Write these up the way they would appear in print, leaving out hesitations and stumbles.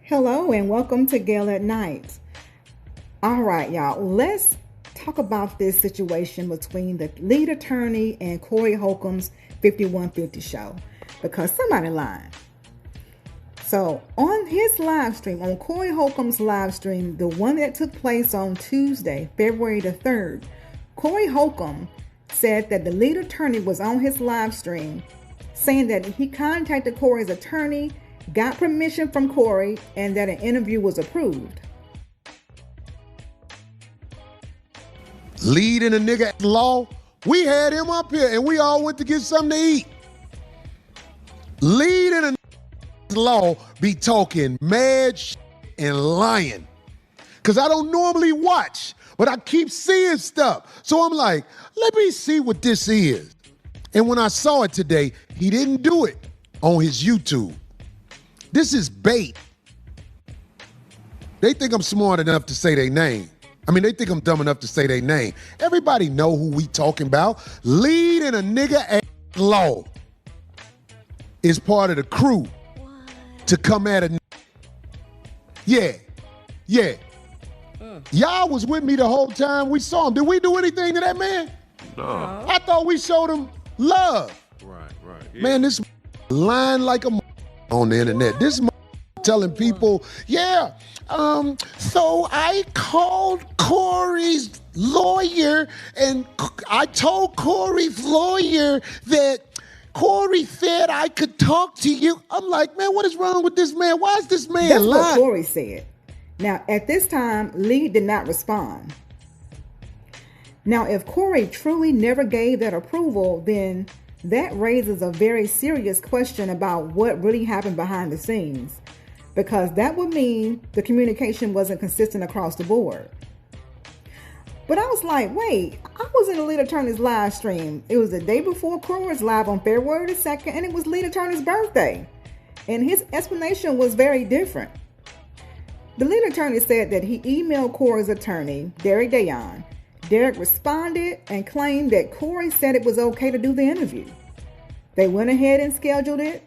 Hello and welcome to Gale at Night. All right, y'all, let's talk about this situation between the lead attorney and Corey Holcomb's 5150 show because somebody lied. So on his live stream, on Corey Holcomb's live stream, the one that took place on Tuesday, February the 3rd, Corey Holcomb said that the lead attorney was on his live stream saying that he contacted Corey's attorney, got permission from Corey, and that an interview was approved. Leading a nigga law, we had him up here and we all went to get something to eat. Leading a law be talking mad and lying. Cause I don't normally watch, but I keep seeing stuff. So I'm like, let me see what this is. And when I saw it today, he didn't do it on his YouTube. This is bait. They think I'm smart enough to say their name. I mean, they think I'm dumb enough to say their name. Everybody know who we talking about. Lead in a nigga law is part of the crew to come at a Yeah. Y'all was with me the whole time we saw him. Did we do anything to that man? No. I thought we showed him love. Right. Yeah. Man, this lying like a on the internet. This telling people, so I called Corey's lawyer and I told Corey's lawyer that Corey said I could talk to you. I'm like, man, what is wrong with this man? Why is this man That's lying? what Corey said. Now, at this time, Lee did not respond. Now, if Corey truly never gave that approval, then that raises a very serious question about what really happened behind the scenes, because that would mean the communication wasn't consistent across the board. But I was like, wait, I was in the lead attorney's live stream. It was the day before Corey's live on February the 2nd, and it was lead attorney's birthday. And his explanation was very different. The lead attorney said that he emailed Corey's attorney, Derek Dayon. Derek responded and claimed that Corey said it was okay to do the interview. They went ahead and scheduled it.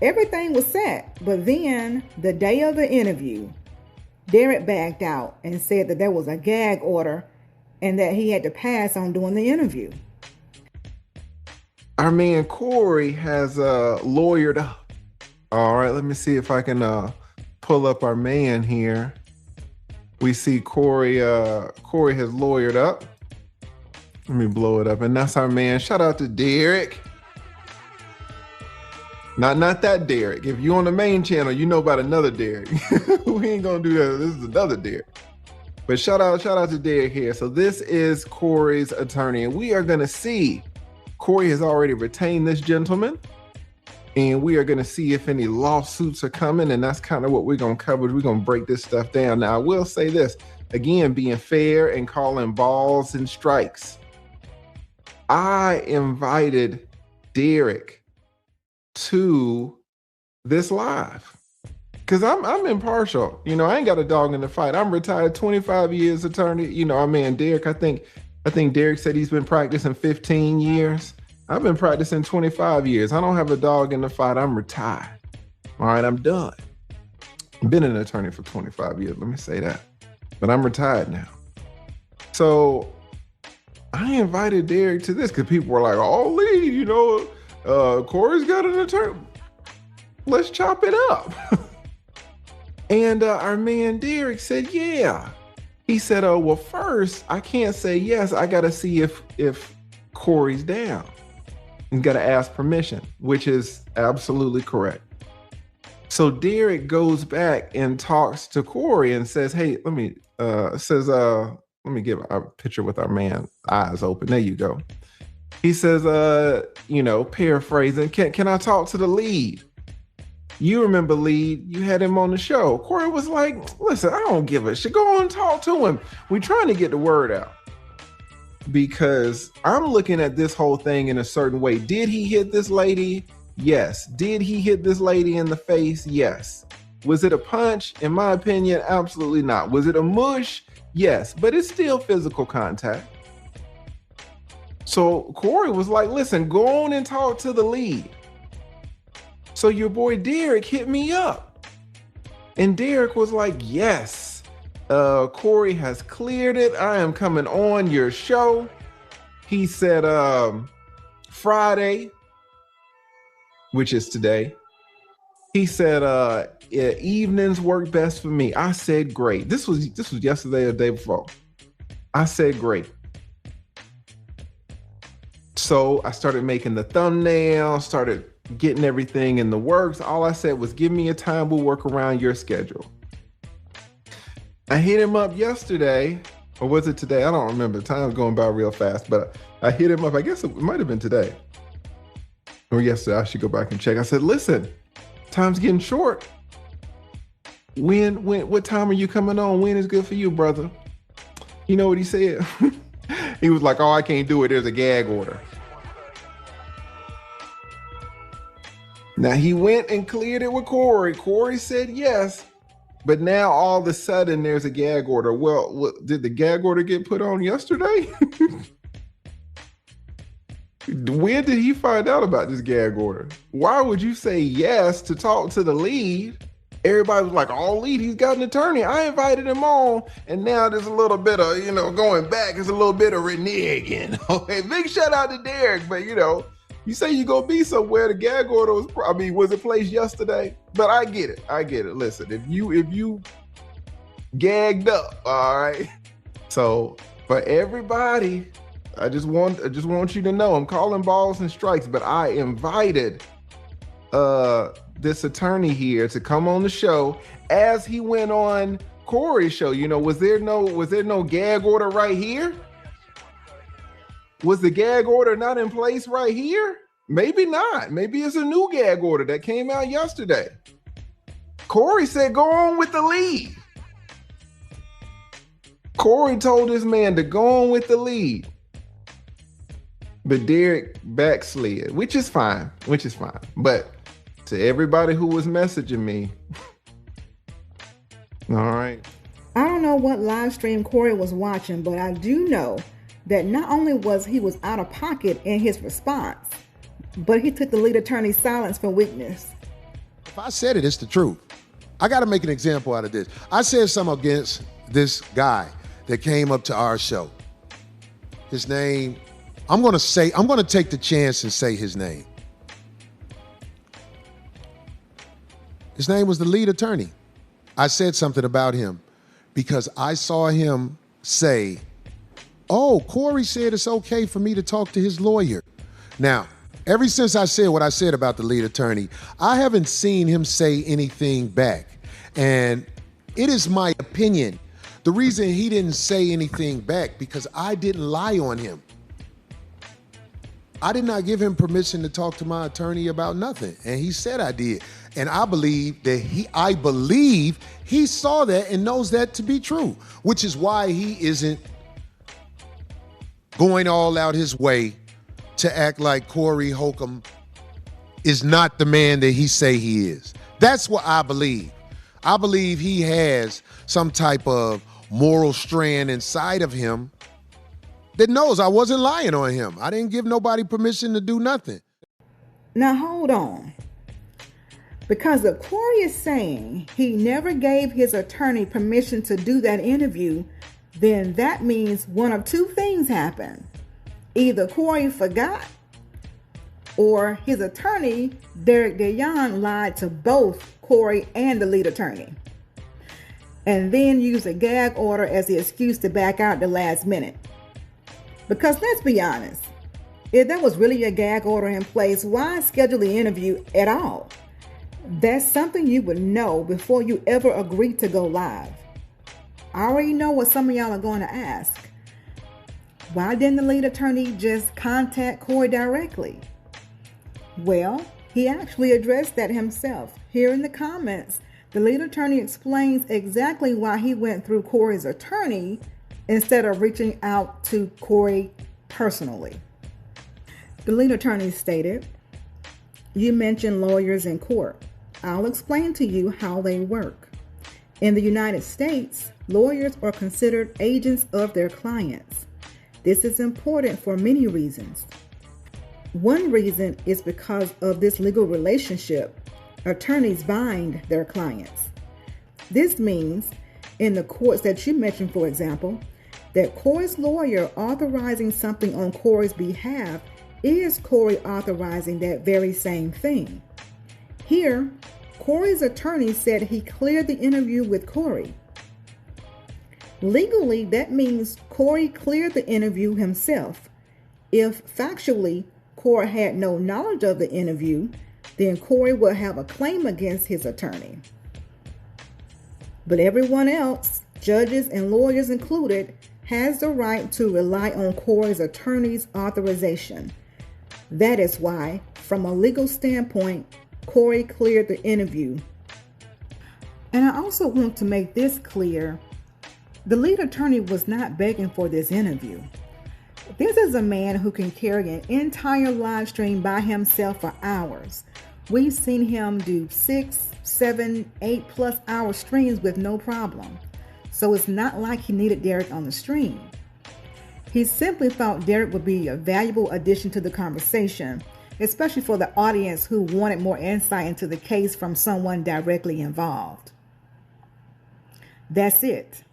Everything was set, but then the day of the interview, Derek backed out and said that there was a gag order and that he had to pass on doing the interview. Our man Corey has lawyered up. All right, let me see if I can pull up our man here. We see Corey has lawyered up. Let me blow it up. And that's our man. Shout out to Derek. Not that Derek. If you're on the main channel, you know about another Derek. We ain't gonna do that. This is another Derek. But shout out to Derek here. So this is Corey's attorney, and we are gonna see. Corey has already retained this gentleman, and we are gonna see if any lawsuits are coming, and that's kind of what we're gonna cover. We're gonna break this stuff down. Now, I will say this, again, being fair and calling balls and strikes. I invited Derek to this live because I'm impartial. You know, I ain't got a dog in the fight. I'm retired 25 years attorney. You know, our man Derek, I think Derek said he's been practicing 15 years. I've been practicing 25 years. I don't have a dog in the fight. I'm retired. All right, I'm done. Been an attorney for 25 years. Let me say that. But I'm retired now. So I invited Derek to this because people were like, oh, Lee, you know, Corey's got an attorney. Let's chop it up. And our man Derek said, yeah. He said, oh, well, first, I can't say yes. I got to see if Corey's down. You got to ask permission, which is absolutely correct. So Derek goes back and talks to Corey and says, hey, let me give a picture with our man eyes open. There you go. He says, paraphrasing, can I talk to the lead? You remember lead, you had him on the show. Corey was like, listen, I don't give a shit. Go on and talk to him. We're trying to get the word out because I'm looking at this whole thing in a certain way. Did he hit this lady? Yes. Did he hit this lady in the face? Yes. Was it a punch? In my opinion, absolutely not. Was it a mush? Yes, but it's still physical contact. So Corey was like, listen, go on and talk to the lead. So your boy Derek hit me up And Derek was like, yes, Corey has cleared it. I am coming on your show. He said Friday, which is today. He said evenings work best for me. I said great. This was yesterday or the day before. I said great. So I started making the thumbnail, started getting everything in the works. All I said was, give me a time, we'll work around your schedule. I hit him up yesterday, or was it today? I don't remember. Time's going by real fast, but I hit him up. I guess it might have been today or yesterday. I should go back and check. I said, listen, time's getting short. What time are you coming on? When is good for you, brother? You know what he said? He was like, oh, I can't do it. There's a gag order. Now he went and cleared it with Corey. Corey said yes, but now all of a sudden there's a gag order. Well, did the gag order get put on yesterday? When did he find out about this gag order? Why would you say yes to talk to the lead? Everybody was like, oh, lead, he's got an attorney. I invited him on. And now there's a little bit of, going back. There's a little bit of reneging. Okay, big shout out to Derek. But, you say you gonna be somewhere. The gag order was it placed yesterday? But I get it. Listen, if you gagged up, all right. So for everybody, I just want you to know, I'm calling balls and strikes, but I invited this attorney here to come on the show as he went on Corey's show. Was there no gag order right here? Was the gag order not in place right here? Maybe not. Maybe it's a new gag order that came out yesterday. Corey said, go on with the lead. Corey told this man to go on with the lead. But Derek backslid, which is fine. But to everybody who was messaging me, all right. I don't know what live stream Corey was watching, but I do know that not only was he out of pocket in his response, but he took the lead attorney's silence for weakness. If I said it, it's the truth. I got to make an example out of this. I said something against this guy that came up to our show. His name, I'm going to take the chance and say his name. His name was the lead attorney. I said something about him because I saw him say, oh, Corey said it's okay for me to talk to his lawyer. Now, ever since I said what I said about the lead attorney, I haven't seen him say anything back. And it is my opinion, the reason he didn't say anything back, because I didn't lie on him. I did not give him permission to talk to my attorney about nothing. And he said I did. And I believe he saw that and knows that to be true, which is why he isn't going all out his way to act like Corey Holcomb is not the man that he say he is. That's what I believe. I believe he has some type of moral strand inside of him that knows I wasn't lying on him. I didn't give nobody permission to do nothing. Now hold on. Because if Corey is saying he never gave his attorney permission to do that interview, then that means one of two things happened. Either Corey forgot, or his attorney, Derek DeYoung, lied to both Corey and the lead attorney, and then used a gag order as the excuse to back out the last minute. Because let's be honest, if there was really a gag order in place, why schedule the interview at all? That's something you would know before you ever agree to go live. I already know what some of y'all are going to ask. Why didn't the lead attorney just contact Corey directly? Well, he actually addressed that himself. Here in the comments, the lead attorney explains exactly why he went through Corey's attorney instead of reaching out to Corey personally. The lead attorney stated, "You mentioned lawyers in court. I'll explain to you how they work. In the United States, lawyers are considered agents of their clients. This is important for many reasons. One reason is because of this legal relationship, attorneys bind their clients. This means, in the courts that you mentioned, for example, that Corey's lawyer authorizing something on Corey's behalf is Corey authorizing that very same thing. Here, Corey's attorney said he cleared the interview with Corey. Legally, that means Corey cleared the interview himself. If factually Corey had no knowledge of the interview, then Corey will have a claim against his attorney. But everyone else, judges and lawyers included, has the right to rely on Corey's attorney's authorization. That is why, from a legal standpoint, Corey cleared the interview. And I also want to make this clear. The lead attorney was not begging for this interview. This is a man who can carry an entire live stream by himself for hours. We've seen him do 6, 7, 8+ hour streams with no problem. So it's not like he needed Derek on the stream. He simply thought Derek would be a valuable addition to the conversation, especially for the audience who wanted more insight into the case from someone directly involved. That's it.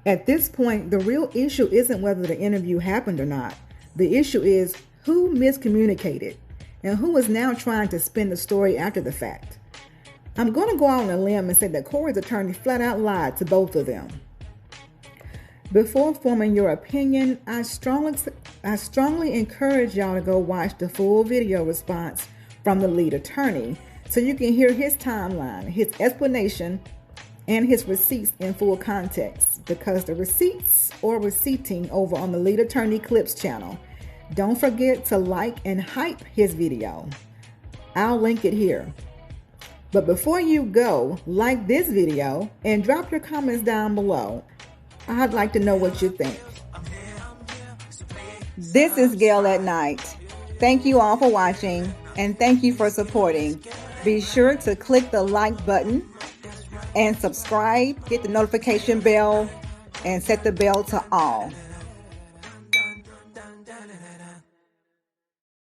At this point, the real issue isn't whether the interview happened or not. The issue is who miscommunicated and who is now trying to spin the story after the fact. I'm going to go out on a limb and say that Corey's attorney flat out lied to both of them. Before forming your opinion, I strongly encourage y'all to go watch the full video response from the lead attorney so you can hear his timeline, his explanation, and his receipts in full context, because the receipts or receipting over on the lead attorney clips channel. Don't forget to like and hype his video. I'll link it here. But before you go, like this video and drop your comments down below. I'd like to know what you think. This is Gail at Night. Thank you all for watching and thank you for supporting. Be sure to click the like button and subscribe, hit the notification bell, and set the bell to all.